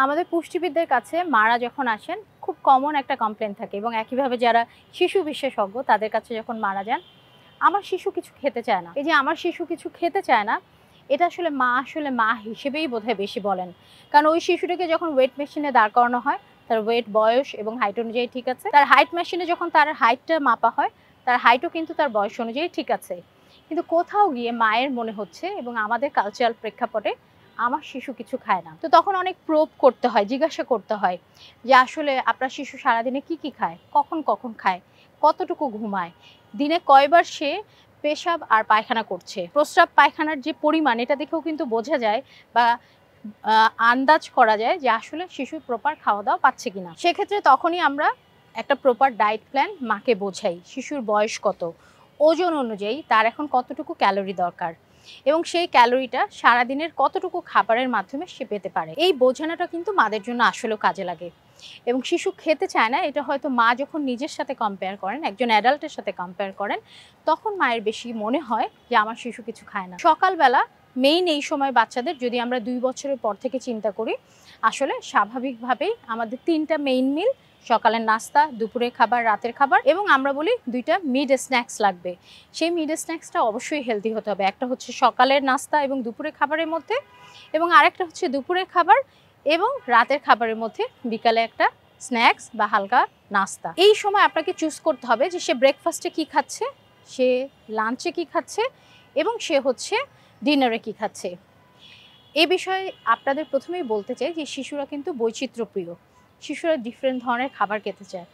আমাদের পুষ্টিবিদদের কাছে মারা যখন আসেন খুব কমন একটা কমপ্লেন থাকে এবং একইভাবে যারা শিশু বিশেষজ্ঞ তাদের কাছে যখন মারা যান, আমার শিশু কিছু খেতে চায় না। এই যে আমার শিশু কিছু খেতে চায় না, এটা আসলে মা হিসেবেই বোধহয় বেশি বলেন। কারণ ওই শিশুটাকে যখন ওয়েট মেশিনে দাঁড় করানো হয়, তার ওয়েট, বয়স এবং হাইট অনুযায়ী ঠিক আছে। তার হাইট মেশিনে যখন তার হাইটটা মাপা হয়, তার হাইটও কিন্তু তার বয়স অনুযায়ী ঠিক আছে। কিন্তু কোথাও গিয়ে মায়ের মনে হচ্ছে এবং আমাদের কালচারাল প্রেক্ষাপটে আমার শিশু কিছু খায় না। তো তখন অনেক প্রোব করতে হয়, জিজ্ঞাসা করতে হয় যে আসলে আপনার শিশু সারাদিনে কি খায়, কখন খায়, কতটুকু ঘুমায়, দিনে কয়বার সে পেশাব আর পায়খানা করছে। প্রস্রাব পায়খানার যে পরিমাণ, এটা দেখেও কিন্তু বোঝা যায় বা আন্দাজ করা যায় যে আসলে শিশু প্রপার খাওয়া দাওয়া পাচ্ছে কিনা। সেক্ষেত্রে তখনই আমরা একটা প্রপার ডায়েট প্ল্যান মাকে বোঝাই। শিশুর বয়স কত, ওজন অনুযায়ী তার এখন কতটুকু ক্যালোরি দরকার এবং সেই ক্যালোরিটা সারাদিনের কতটুকু খাবারের মাধ্যমে সে পেতে পারে। এই বোঝানোটা কিন্তু মাদের জন্য আসলেও কাজে লাগে। এবং শিশু খেতে চায় না, এটা হয়তো মা যখন নিজের সাথে কম্পেয়ার করেন, একজন অ্যাডাল্টের সাথে কম্পেয়ার করেন, তখন মায়ের বেশি মনে হয় যে আমার শিশু কিছু খায় না। সকালবেলা মেইন এই সময় বাচ্চাদের, যদি আমরা 2 বছরের পর থেকে চিন্তা করি, আসলে স্বাভাবিকভাবেই আমাদের 3টা মেইন মিল, সকালের নাস্তা, দুপুরের খাবার, রাতের খাবার এবং আমরা বলি 2টা মিড স্ন্যাক্স লাগবে। সেই মিড স্ন্যাক্সটা অবশ্যই হেলদি হতে হবে। একটা হচ্ছে সকালের নাস্তা এবং দুপুরের খাবারের মধ্যে, এবং আরেকটা হচ্ছে দুপুরের খাবার এবং রাতের খাবারের মধ্যে বিকালে একটা স্ন্যাক্স বা হালকা নাস্তা। এই সময় আপনাকে চুজ করতে হবে যে সে ব্রেকফাস্টে কি খাচ্ছে, সে লাঞ্চে কি খাচ্ছে এবং সে হচ্ছে ডিনারে কি খাচ্ছে। এই বিষয়ে আপনাদের প্রথমেই বলতে চাই যে শিশুরা কিন্তু বৈচিত্র্যপ্রিয়। শিশুরা ডিফারেন্ট ধরনের খাবার খেতে চায়।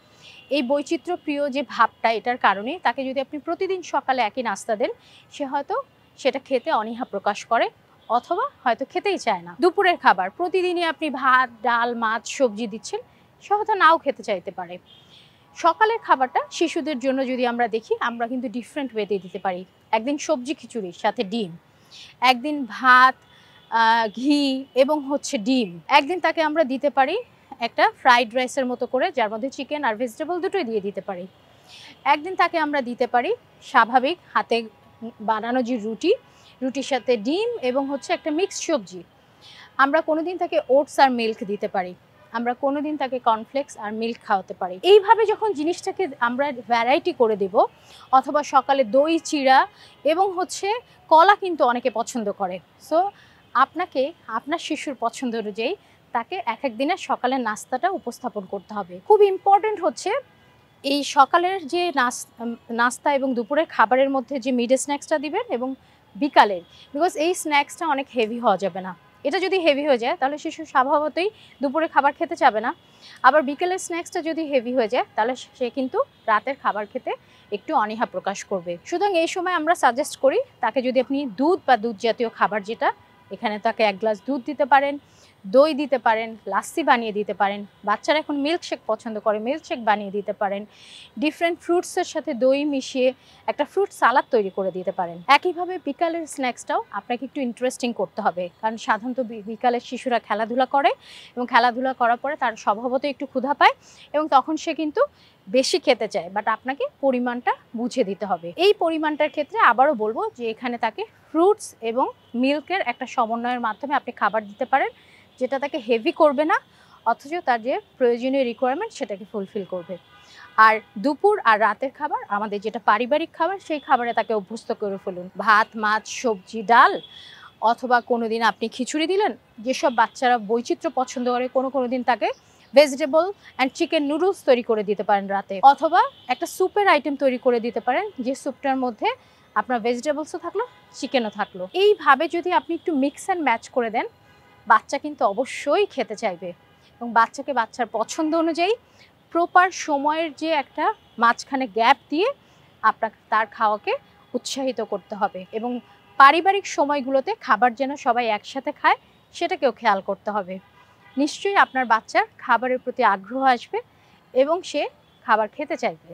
এই বৈচিত্র্যপ্রিয় যে ভাবটা, এটার কারণে তাকে যদি আপনি প্রতিদিন সকালে একই নাস্তা দেন, সে হয়তো সেটা খেতে অনীহা প্রকাশ করে অথবা হয়তো খেতেই চায় না। দুপুরের খাবার প্রতিদিনই আপনি ভাত, ডাল, মাছ, সবজি দিচ্ছেন, সে হয়তো নাও খেতে চাইতে পারে। সকালের খাবারটা শিশুদের জন্য যদি আমরা দেখি, আমরা কিন্তু ডিফারেন্ট ওয়েতে দিতে পারি। একদিন সবজি খিচুড়ির সাথে ডিম, একদিন ভাত, ঘি এবং হচ্ছে ডিম। একদিন তাকে আমরা দিতে পারি একটা ফ্রাইড রাইসের মতো করে, যার মধ্যে চিকেন আর ভেজিটেবল দুটোই দিয়ে দিতে পারি। একদিন তাকে আমরা দিতে পারি স্বাভাবিক হাতে বানানো যে রুটির সাথে ডিম এবং হচ্ছে একটা মিক্সড সবজি। আমরা কোনোদিন তাকে ওটস আর মিল্ক দিতে পারি। আমরা কোনোদিন তাকে কর্নফ্লেক্স আর মিল্ক খাওয়াতে পারি। এইভাবে যখন জিনিসটাকে আমরা ভ্যারাইটি করে দেব, অথবা সকালে দই চিড়া এবং হচ্ছে কলা কিন্তু অনেকে পছন্দ করে। সো আপনাকে আপনার শিশুর পছন্দ অনুযায়ী তাকে এক এক দিনের সকালের নাস্তাটা উপস্থাপন করতে হবে। খুব ইম্পর্টেন্ট হচ্ছে এই সকালের যে নাস্তা এবং দুপুরের খাবারের মধ্যে যে মিড স্ন্যাক্সটা দিবেন এবং বিকালের, বিকজ এই স্ন্যাক্সটা অনেক হেভি হওয়া যাবে না। এটা যদি হেভি হয়ে যায় তাহলে শিশু স্বভাবতই দুপুরে খাবার খেতে চাবে না। আবার বিকেলের স্ন্যাক্সটা যদি হেভি হয়ে যায় তাহলে সে কিন্তু রাতের খাবার খেতে একটু অনীহা প্রকাশ করবে। সুতরাং এই সময় আমরা সাজেস্ট করি তাকে যদি আপনি দুধ বা দুধ জাতীয় খাবার, যেটা এখানে তাকে 1 গ্লাস দুধ দিতে পারেন, দই দিতে পারেন, লাস্সি বানিয়ে দিতে পারেন। বাচ্চারা এখন মিল্কশেক পছন্দ করে, মিল্কশেক বানিয়ে দিতে পারেন। ডিফারেন্ট ফ্রুটসের সাথে দই মিশিয়ে একটা ফ্রুট সালাদ তৈরি করে দিতে পারেন। একইভাবে বিকালের স্ন্যাক্সটাও আপনাকে একটু ইন্টারেস্টিং করতে হবে, কারণ সাধারণত বিকালের শিশুরা খেলাধুলা করে এবং খেলাধুলা করার পরে তার স্বভাবতই একটু ক্ষুধা পায় এবং তখন সে কিন্তু বেশি খেতে চায়, বাট আপনাকে পরিমাণটা বুঝে দিতে হবে। এই পরিমাণটার ক্ষেত্রে আবারও বলবো যে এখানে তাকে ফ্রুটস এবং মিল্কের একটা সমন্বয়ের মাধ্যমে আপনি খাবার দিতে পারেন, যেটা তাকে হেভি করবে না অথচ তার যে প্রয়োজনীয় রিকোয়ারমেন্ট সেটাকে ফুলফিল করবে। আর দুপুর আর রাতের খাবার আমাদের যেটা পারিবারিক খাবার, সেই খাবারে তাকে অভ্যস্ত করে ফেলুন। ভাত, মাছ, সবজি, ডাল, অথবা কোনোদিন আপনি খিচুড়ি দিলেন। যেসব বাচ্চারা বৈচিত্র্য পছন্দ করে, কোনো দিন তাকে ভেজিটেবল অ্যান্ড চিকেন নুডলস তৈরি করে দিতে পারেন রাতে, অথবা একটা স্যুপের আইটেম তৈরি করে দিতে পারেন যে স্যুপটার মধ্যে আপনার ভেজিটেবলসও থাকলো, চিকেনও থাকলো। এইভাবে যদি আপনি একটু মিক্স অ্যান্ড ম্যাচ করে দেন, বাচ্চা কিন্তু অবশ্যই খেতে চাইবে। এবং বাচ্চাকে বাচ্চার পছন্দ অনুযায়ী প্রপার সময়ের যে একটা মাঝখানে গ্যাপ দিয়ে আপনাকে তার খাওয়াকে উৎসাহিত করতে হবে এবং পারিবারিক সময়গুলোতে খাবার যেন সবাই একসাথে খায় সেটাকেও খেয়াল করতে হবে। নিশ্চয়ই আপনার বাচ্চার খাবারের প্রতি আগ্রহ আসবে এবং সে খাবার খেতে চাইবে।